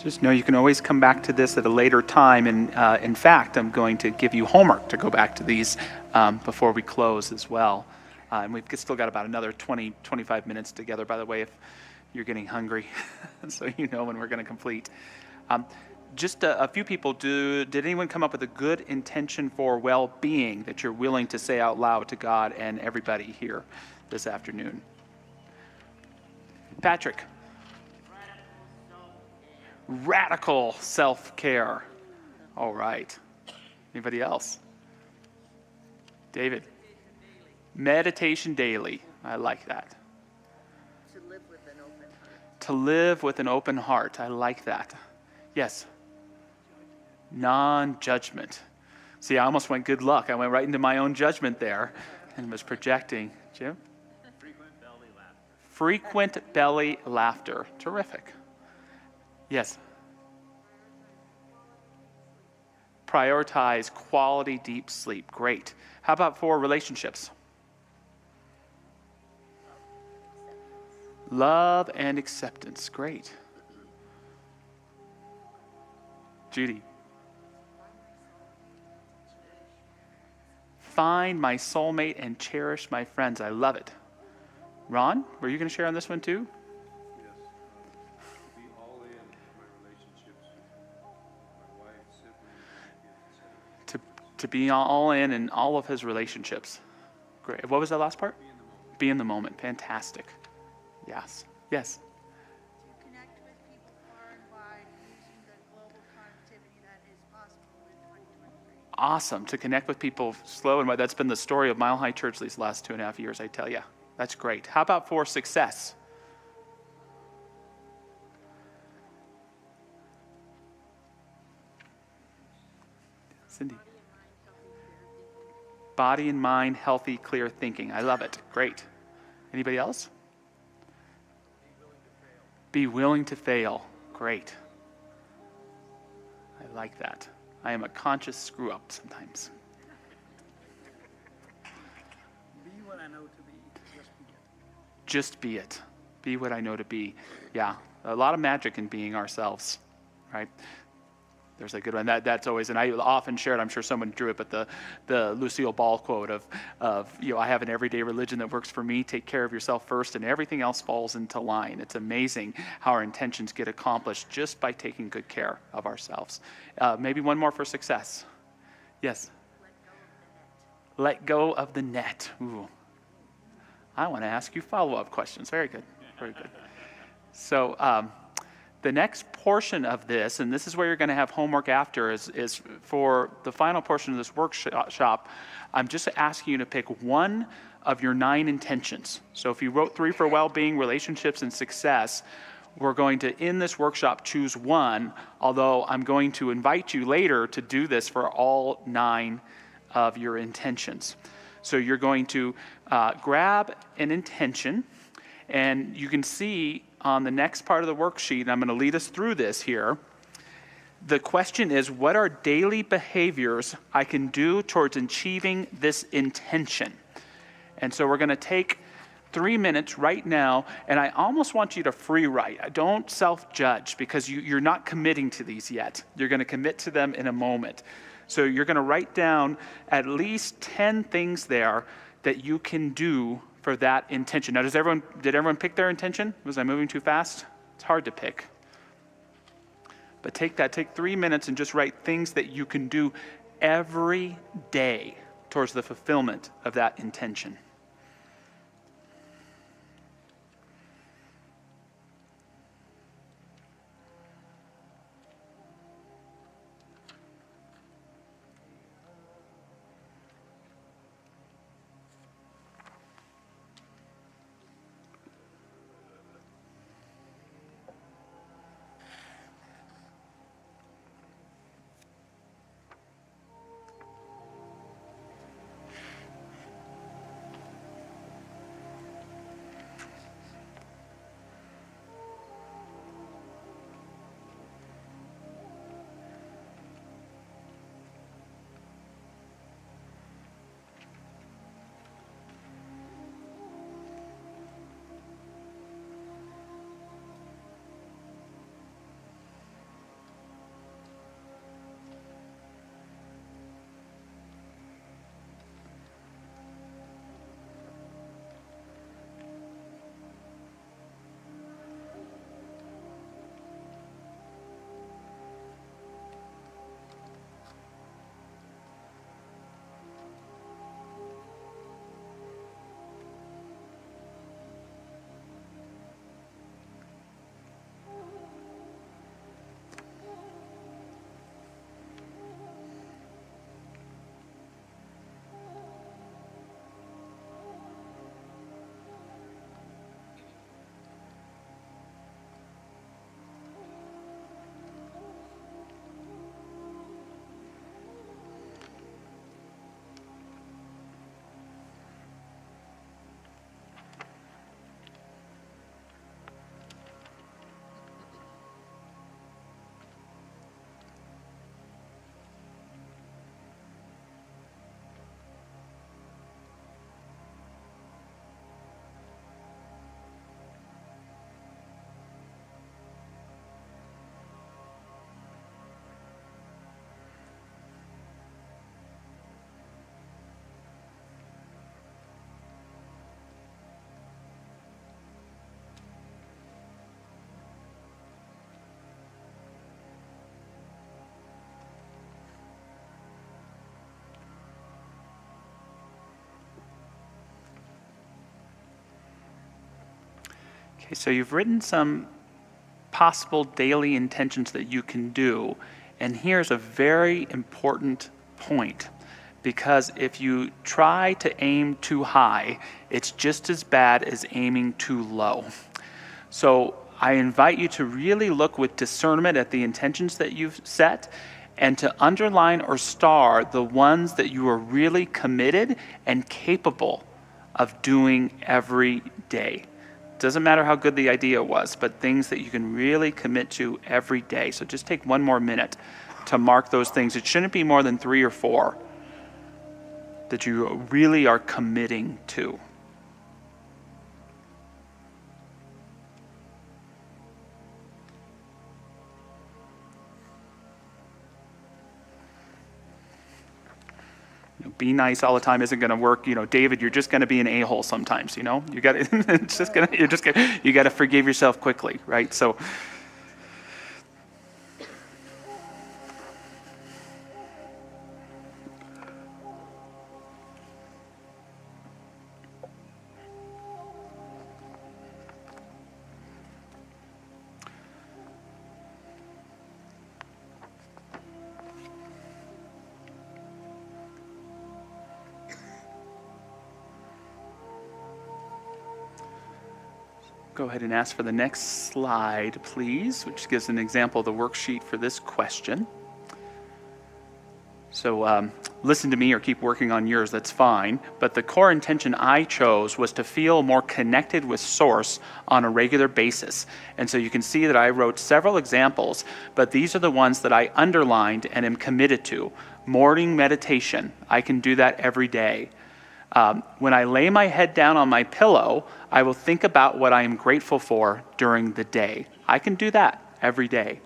Just know you can always come back to this at a later time. And in fact, I'm going to give you homework to go back to these before we close as well. And we've still got about another 20, 25 minutes together, by the way, if you're getting hungry, so you know when we're going to complete. Just a few people, did anyone come up with a good intention for well-being that you're willing to say out loud to God and everybody here this afternoon? Patrick. Radical self-care. All right. Anybody else? David. Meditation daily. I like that. To live with an open heart. To live with an open heart. I like that. Yes. Non-judgment. See, I almost went good luck. I went right into my own judgment there and was projecting. Jim? Frequent belly laughter. Frequent belly laughter. Terrific. Yes. Prioritize quality deep sleep. Great. How about for relationships? Love and acceptance. Great. Judy. Find my soulmate and cherish my friends. I love it. Ron, were you going to share on this one too? Be all in my relationships with my wife, siblings, kids. To be all in all of his relationships. Great. What was that last part? Be in the moment. Fantastic. Yes. Yes. To connect with people far and wide using the global connectivity that is possible in 2023. Awesome. To connect with people slow and wide. That's been the story of Mile High Church these last 2.5 years, I tell you. That's great. How about for success? Cindy. Body and mind, healthy, clear thinking. I love it. Great. Anybody else? Be willing to fail. Great. I like that. I am a conscious screw up sometimes. Be what I know to be. Just be it. Just be it. Be what I know to be. Yeah. A lot of magic in being ourselves, right? There's a good one. That's always, and I often share it, I'm sure someone drew it, but the Lucille Ball quote of I have an everyday religion that works for me. Take care of yourself first, and everything else falls into line. It's amazing how our intentions get accomplished just by taking good care of ourselves. Maybe one more for success. Yes? Let go of the net. Ooh. I want to ask you follow-up questions. Very good. Very good. So, The next portion of this, and this is where you're going to have homework after, is for the final portion of this workshop, I'm just asking you to pick one of your 9 intentions. So if you wrote 3 for well-being, relationships, and success, we're going to, in this workshop, choose one, although I'm going to invite you later to do this for all 9 of your intentions. So you're going to grab an intention, and you can see on the next part of the worksheet, and I'm going to lead us through this here, the question is, what are daily behaviors I can do towards achieving this intention? And so we're going to take 3 minutes right now, and I almost want you to free write. Don't self-judge, because you're not committing to these yet. You're going to commit to them in a moment. So you're going to write down at least 10 things there that you can do for that intention. Now, did everyone pick their intention? Was I moving too fast? It's hard to pick. But take 3 minutes and just write things that you can do every day towards the fulfillment of that intention. Okay, so you've written some possible daily intentions that you can do, and here's a very important point, because if you try to aim too high, it's just as bad as aiming too low. So I invite you to really look with discernment at the intentions that you've set, and to underline or star the ones that you are really committed and capable of doing every day. Doesn't matter how good the idea was, but things that you can really commit to every day. So just take 1 more minute to mark those things. It shouldn't be more than 3 or 4 that you really are committing to. Be nice all the time isn't going to work. David, you're just going to be an a-hole sometimes. You got to. You got to forgive yourself quickly, right? So. Go ahead and ask for the next slide, please, which gives an example of the worksheet for this question. So listen to me or keep working on yours, that's fine. But the core intention I chose was to feel more connected with Source on a regular basis. And so you can see that I wrote several examples, but these are the ones that I underlined and am committed to. Morning meditation, I can do that every day. When I lay my head down on my pillow, I will think about what I am grateful for during the day. I can do that every day.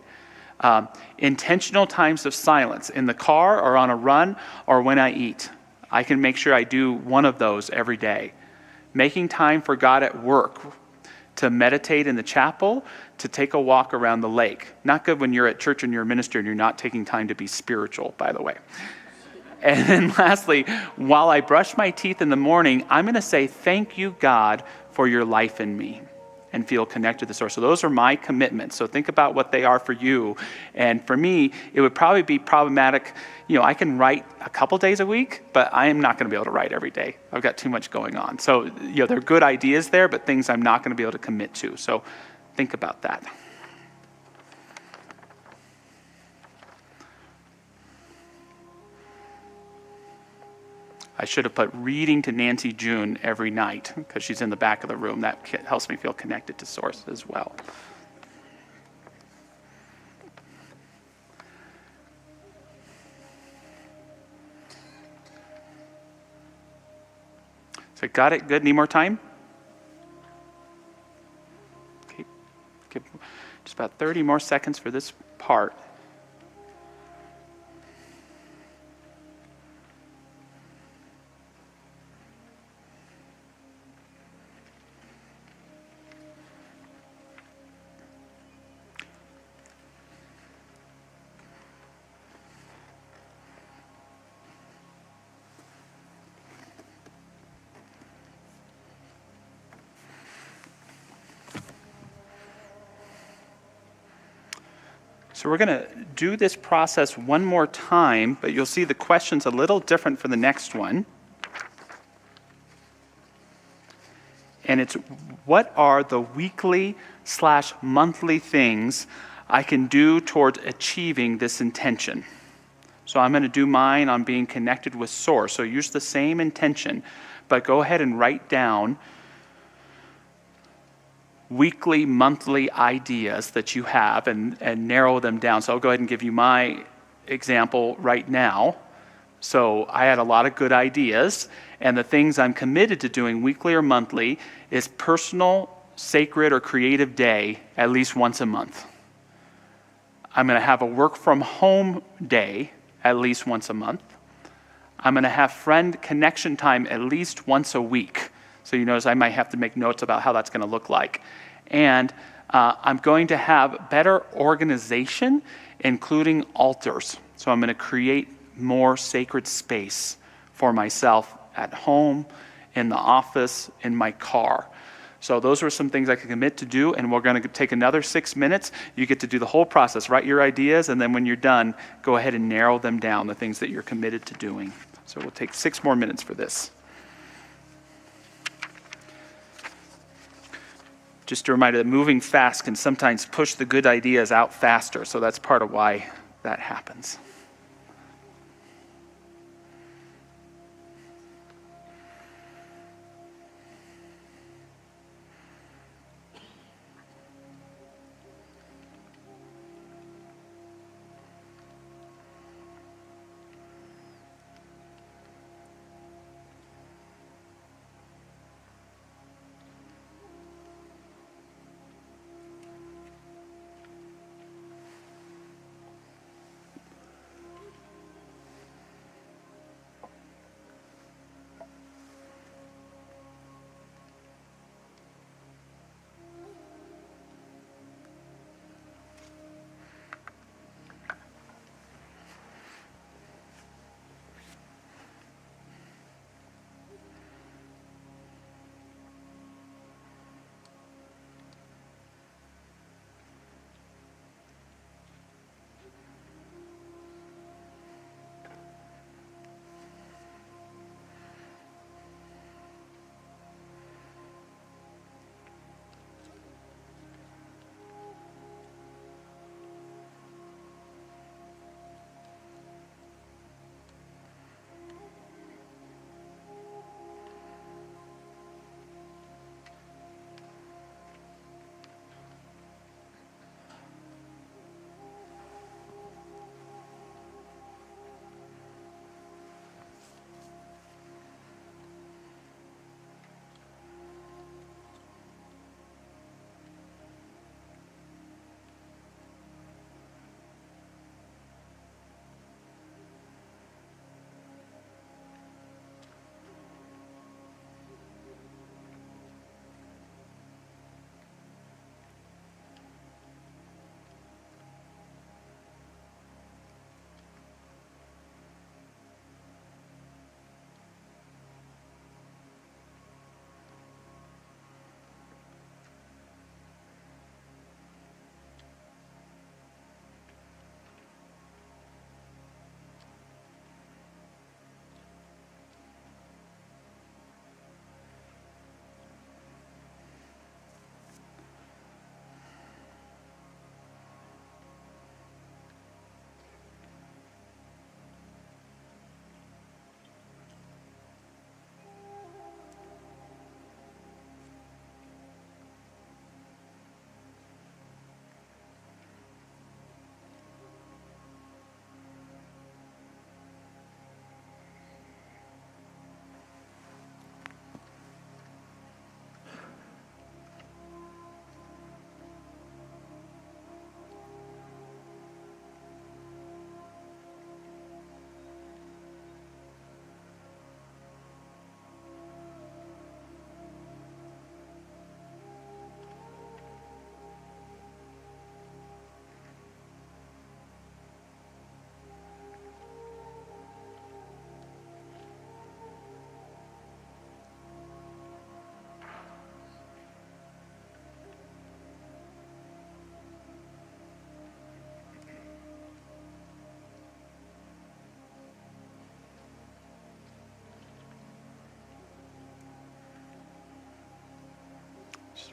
Intentional times of silence in the car or on a run or when I eat. I can make sure I do one of those every day. Making time for God at work, to meditate in the chapel, to take a walk around the lake. Not good when you're at church and you're a minister and you're not taking time to be spiritual, by the way. And then lastly, while I brush my teeth in the morning, I'm going to say, thank you, God, for your life in me, and feel connected to the Source. So those are my commitments. So think about what they are for you. And for me, it would probably be problematic. I can write a couple days a week, but I am not going to be able to write every day. I've got too much going on. So, there are good ideas there, but things I'm not going to be able to commit to. So think about that. I should have put reading to Nancy June every night because she's in the back of the room. That helps me feel connected to Source as well. So got it? Good? Need more time? Okay. Give just about 30 more seconds for this part. So we're going to do this process one more time, but you'll see the question's a little different for the next one. And it's, what are the weekly/monthly things I can do towards achieving this intention? So I'm going to do mine on being connected with Source. So use the same intention, but go ahead and write down weekly, monthly ideas that you have and narrow them down. So I'll go ahead and give you my example right now. So I had a lot of good ideas, and the things I'm committed to doing weekly or monthly is personal, sacred, or creative day at least once a month. I'm going to have a work from home day at least once a month. I'm going to have friend connection time at least once a week. So you notice I might have to make notes about how that's going to look like. And I'm going to have better organization, including altars. So I'm going to create more sacred space for myself at home, in the office, in my car. So those are some things I can commit to do, and we're going to take another 6 minutes. You get to do the whole process, write your ideas, and then when you're done, go ahead and narrow them down, the things that you're committed to doing. So we'll take 6 more minutes for this. Just a reminder that moving fast can sometimes push the good ideas out faster, so that's part of why that happens.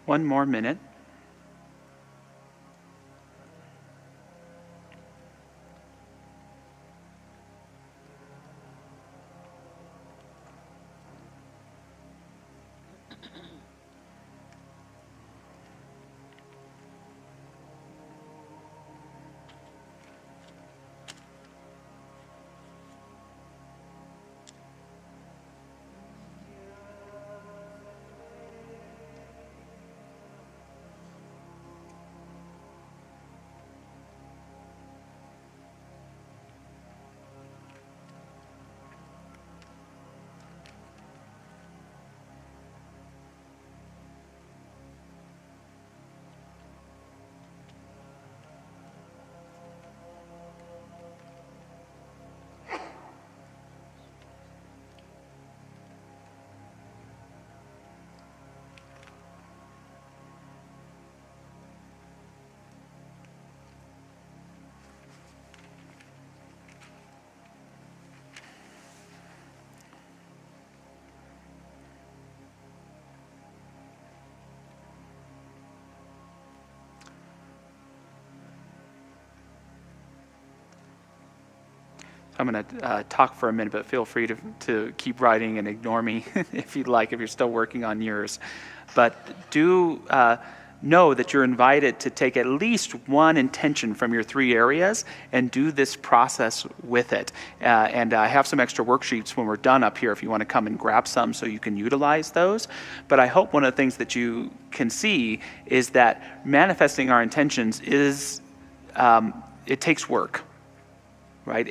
One more minute. I'm going to talk for a minute, but feel free to keep writing and ignore me if you'd like, if you're still working on yours. But do know that you're invited to take at least one intention from your 3 areas and do this process with it. And I have some extra worksheets when we're done up here if you want to come and grab some so you can utilize those. But I hope one of the things that you can see is that manifesting our intentions is, it takes work. Right?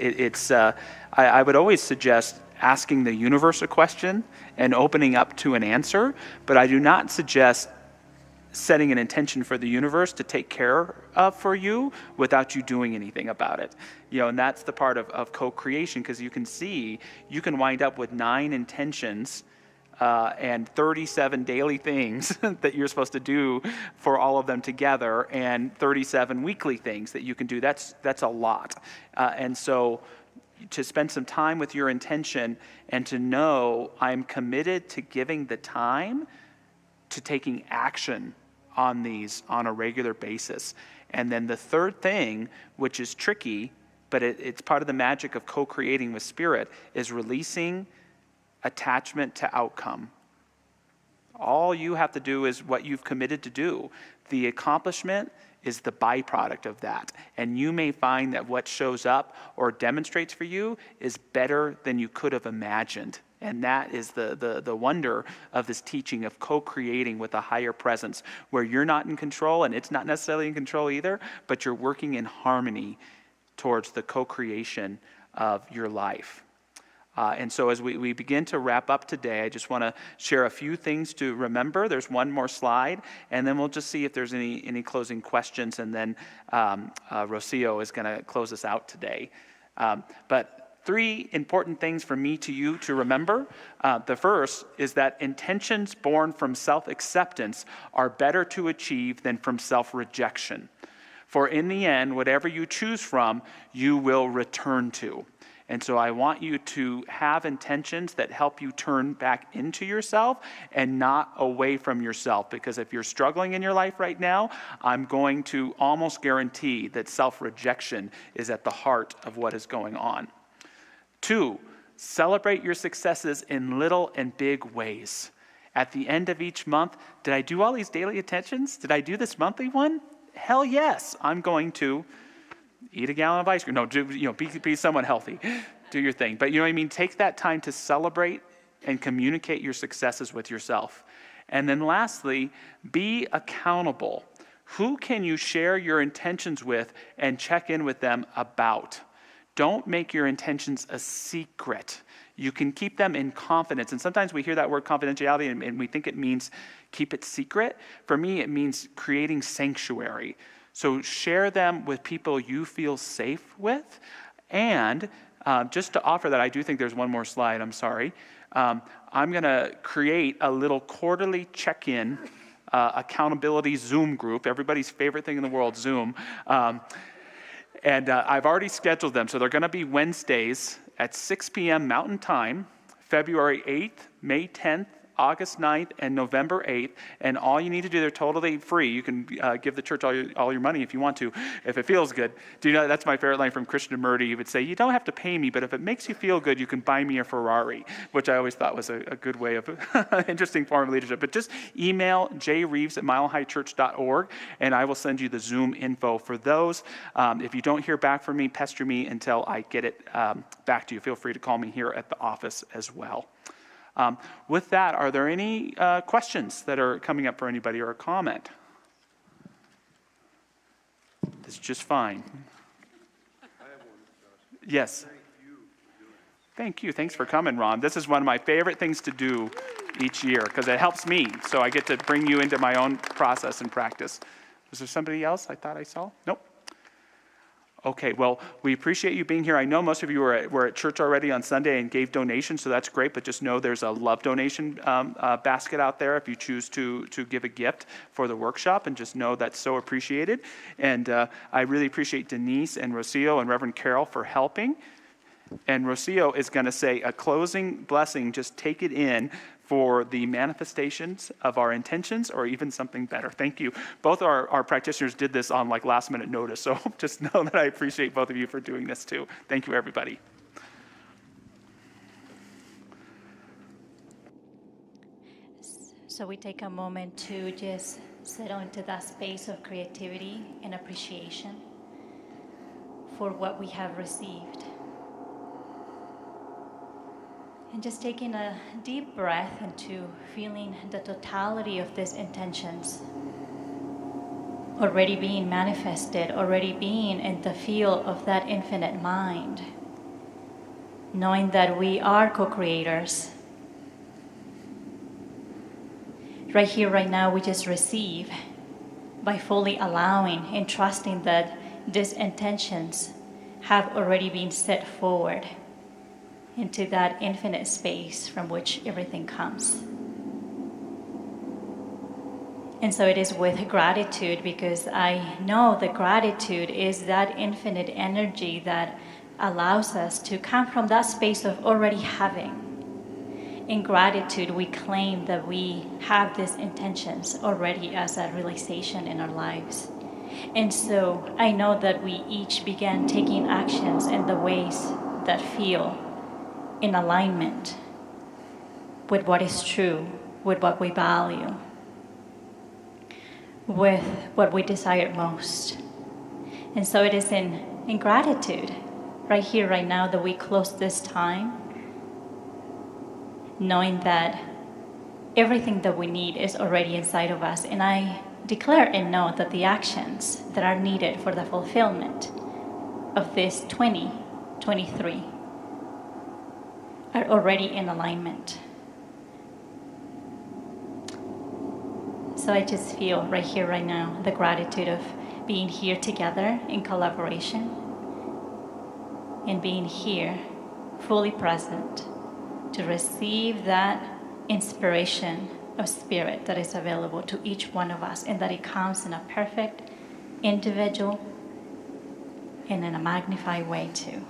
I would always suggest asking the universe a question and opening up to an answer, but I do not suggest setting an intention for the universe to take care of for you without you doing anything about it. And that's the part of co-creation, because you can see you can wind up with 9 intentions and 37 daily things that you're supposed to do for all of them together, and 37 weekly things that you can do. That's a lot. And so to spend some time with your intention and to know I'm committed to giving the time to taking action on these on a regular basis. And then the third thing, which is tricky, but it's part of the magic of co-creating with Spirit, is releasing attachment to outcome. All you have to do is what you've committed to do. The accomplishment is the byproduct of that. And you may find that what shows up or demonstrates for you is better than you could have imagined. And that is the wonder of this teaching of co-creating with a higher presence, where you're not in control and it's not necessarily in control either, but you're working in harmony towards the co-creation of your life. And so as we begin to wrap up today, I just want to share a few things to remember. There's one more slide, and then we'll just see if there's any closing questions, and then Rocio is going to close us out today. But 3 important things for me to you to remember. The first is that intentions born from self-acceptance are better to achieve than from self-rejection. For in the end, whatever you choose from, you will return to. And so I want you to have intentions that help you turn back into yourself and not away from yourself. Because if you're struggling in your life right now, I'm going to almost guarantee that self-rejection is at the heart of what is going on. 2, celebrate your successes in little and big ways. At the end of each month, did I do all these daily intentions? Did I do this monthly one? Hell yes, I'm going to eat a gallon of ice cream. No, be someone healthy. Do your thing. But you know what I mean? Take that time to celebrate and communicate your successes with yourself. And then lastly, be accountable. Who can you share your intentions with and check in with them about? Don't make your intentions a secret. You can keep them in confidence. And sometimes we hear that word confidentiality and we think it means keep it secret. For me, it means creating sanctuary. So share them with people you feel safe with. And just to offer that, I do think there's one more slide, I'm sorry. I'm going to create a little quarterly check-in accountability Zoom group, everybody's favorite thing in the world, Zoom. And I've already scheduled them, so they're going to be Wednesdays at 6 p.m. Mountain Time, February 8th, May 10th, August 9th, and November 8th. And all you need to do, they're totally free. You can give the church all your money if you want to, if it feels good. Do you know, that's my favorite line from Christian Murdy. He would say, you don't have to pay me, but if it makes you feel good, you can buy me a Ferrari, which I always thought was a good way of, interesting form of leadership. But just email jreeves@milehighchurch.org, and I will send you the Zoom info for those. If you don't hear back from me, pester me until I get it back to you. Feel free to call me here at the office as well. With that, are there any questions that are coming up for anybody or a comment? It's just fine. Yes. Thank you. Thanks for coming, Ron. This is one of my favorite things to do each year because it helps me. So I get to bring you into my own process and practice. Was there somebody else I thought I saw? Nope. Okay, well, we appreciate you being here. I know most of you were at church already on Sunday and gave donations, so that's great, but just know there's a love donation basket out there if you choose to give a gift for the workshop, and just know that's so appreciated. And I really appreciate Denise and Rocio and Reverend Carol for helping. And Rocio is going to say a closing blessing. Just take it in for the manifestations of our intentions or even something better. Thank you. Both our practitioners did this on like last minute notice, so just know that I appreciate both of you for doing this too. Thank you, everybody. So we take a moment to just settle into that space of creativity and appreciation for what we have received. And just taking a deep breath into feeling the totality of these intentions already being manifested, already being in the field of that infinite mind, knowing that we are co-creators. Right here, right now, we just receive by fully allowing and trusting that these intentions have already been set forward into that infinite space from which everything comes. And so it is with gratitude, because I know that gratitude is that infinite energy that allows us to come from that space of already having. In gratitude, we claim that we have these intentions already as a realization in our lives. And so I know that we each began taking actions in the ways that feel in alignment with what is true, with what we value, with what we desire most. And so it is in gratitude, right here, right now, that we close this time, knowing that everything that we need is already inside of us. And I declare and know that the actions that are needed for the fulfillment of this 2023 are already in alignment. So I just feel right here, right now, the gratitude of being here together in collaboration and being here fully present to receive that inspiration of spirit that is available to each one of us, and that it comes in a perfect, individual, and in a magnified way too.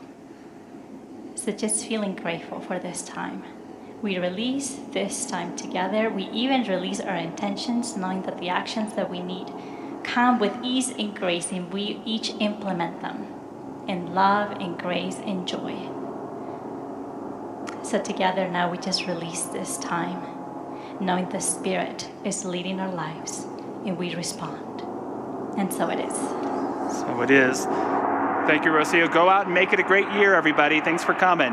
So just feeling grateful for this time. We release this time together. We even release our intentions, knowing that the actions that we need come with ease and grace, and we each implement them in love and grace and joy. So together now we just release this time, knowing the Spirit is leading our lives, and we respond. And so it is. So it is. Thank you, Rocio. Go out and make it a great year, everybody. Thanks for coming.